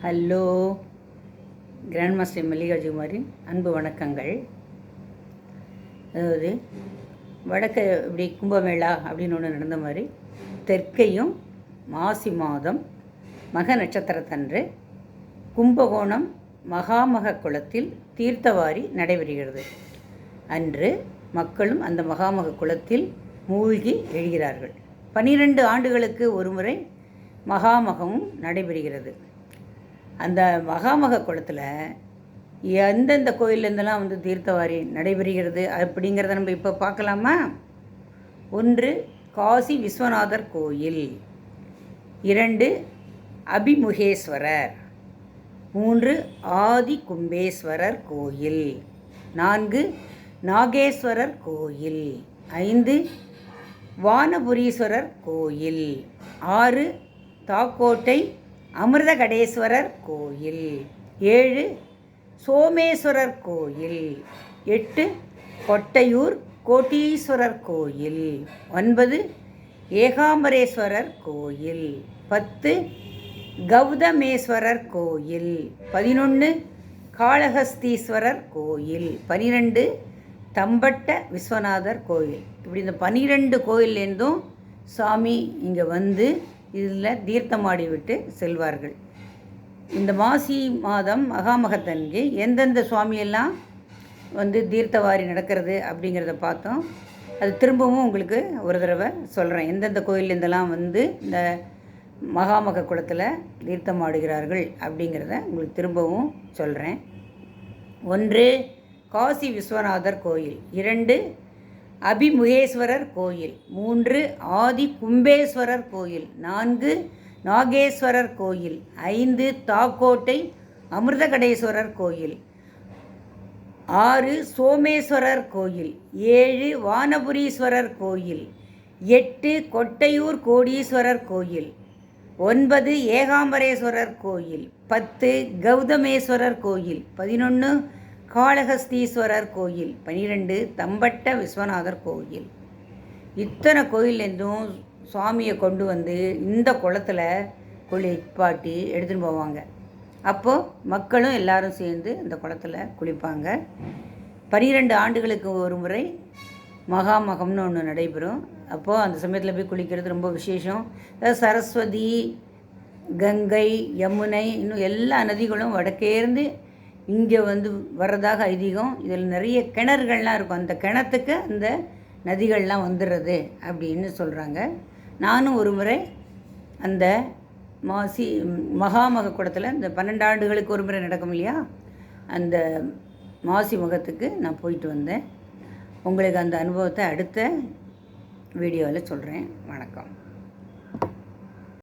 Hello, grand master மல்லிகார்ஜுகுமாரின் அன்பு வணக்கங்கள். அதாவது வடக்க இப்படி கும்பமேளா அப்படின்னு ஒன்று நடந்த மாதிரி தெற்கையும் மாசி மாதம் மக நட்சத்திரத்தன்று கும்பகோணம் மகாமக குளத்தில் தீர்த்தவாரி நடைபெறுகிறது. அன்று மக்களும் அந்த மகாமக குளத்தில் மூழ்கி எழுகிறார்கள். 12 ஆண்டுகளுக்கு ஒரு முறை மகாமகமும் நடைபெறுகிறது. அந்த மகாமக குளத்தில் எந்தெந்த கோயிலேருந்தெல்லாம் தீர்த்தவாரி நடைபெறுகிறது அப்படிங்கிறத நம்ம இப்போ பார்க்கலாமா? 1 காசி விஸ்வநாதர் கோயில், 2 அபிமுகேஸ்வரர், 3 ஆதி கும்பேஸ்வரர் கோயில், 4 நாகேஸ்வரர் கோயில், 5 வானபுரீஸ்வரர் கோயில், 6 தாக்கோட்டை அமிர்தகடேஸ்வரர் கோயில், 7 சோமேஸ்வரர் கோயில், 8 கொட்டையூர் கோட்டீஸ்வரர் கோயில், 9 ஏகாம்பரேஸ்வரர் கோயில், 10 கௌதமேஸ்வரர் கோயில், 11 காளஹஸ்தீஸ்வரர் கோயில், 12 தம்பட்ட விஸ்வநாதர் கோயில். இப்படி இந்த 12 கோயிலேருந்தும் சாமி இங்கே இதில் தீர்த்தமாடி விட்டு செல்வார்கள். இந்த மாசி மாதம் மகாமகத்தன்கு எந்தெந்த சுவாமியெல்லாம் தீர்த்தவாரி நடக்கிறது அப்படிங்கிறத பார்த்தோம். அது திரும்பவும் உங்களுக்கு ஒரு தடவை சொல்கிறேன். எந்தெந்த கோயிலேருந்தெல்லாம் இந்த மகாமக குளத்தில் தீர்த்தமாடுகிறார்கள் அப்படிங்கிறத உங்களுக்கு திரும்பவும் சொல்கிறேன். 1 காசி விஸ்வநாதர் கோயில், 2 அபிமுகேஸ்வரர் கோயில், 3 ஆதி கும்பேஸ்வரர் கோயில், 4 நாகேஸ்வரர் கோயில், 5 தாக்கோட்டை அமிர்தகடேஸ்வரர் கோயில், 6 சோமேஸ்வரர் கோயில், 7 வானபுரீஸ்வரர் கோயில், 8 கொட்டையூர் கோடீஸ்வரர் கோயில், 9 ஏகாம்பரேஸ்வரர் கோயில், 10 கௌதமேஸ்வரர் கோயில், 11 காளஹஸ்தீஸ்வரர் கோயில், 12 தம்பட்ட விஸ்வநாதர் கோயில். இத்தனை கோயிலேருந்தும் சுவாமியை கொண்டு இந்த குளத்தில் குளிப்பாட்டி எடுத்துகிட்டு போவாங்க. அப்போது மக்களும் எல்லாரும் சேர்ந்து இந்த குளத்தில் குளிப்பாங்க. 12 ஆண்டுகளுக்கு ஒரு முறை மகாமகம்னு ஒன்று நடைபெறும். அப்போது அந்த சமயத்தில் போய் குளிக்கிறது ரொம்ப விசேஷம். சரஸ்வதி, கங்கை, யமுனை, இன்னும் எல்லா நதிகளும் வடக்கேர்ந்து இங்கே வர்றதாக ஐதீகம். இதில் நிறைய கிணறுகள்லாம் இருக்கும். அந்த கிணத்துக்கு அந்த நதிகள்லாம் வந்துடுறது அப்படின்னு சொல்கிறாங்க. நானும் ஒரு முறை அந்த மகாமக குளத்தில் இந்த 12 ஆண்டுகளுக்கு ஒரு முறை நடக்கும் இல்லையா, அந்த மாசி மகத்துக்கு நான் போயிட்டு வந்தேன். உங்களுக்கு அந்த அனுபவத்தை அடுத்த வீடியோவில் சொல்கிறேன். வணக்கம்.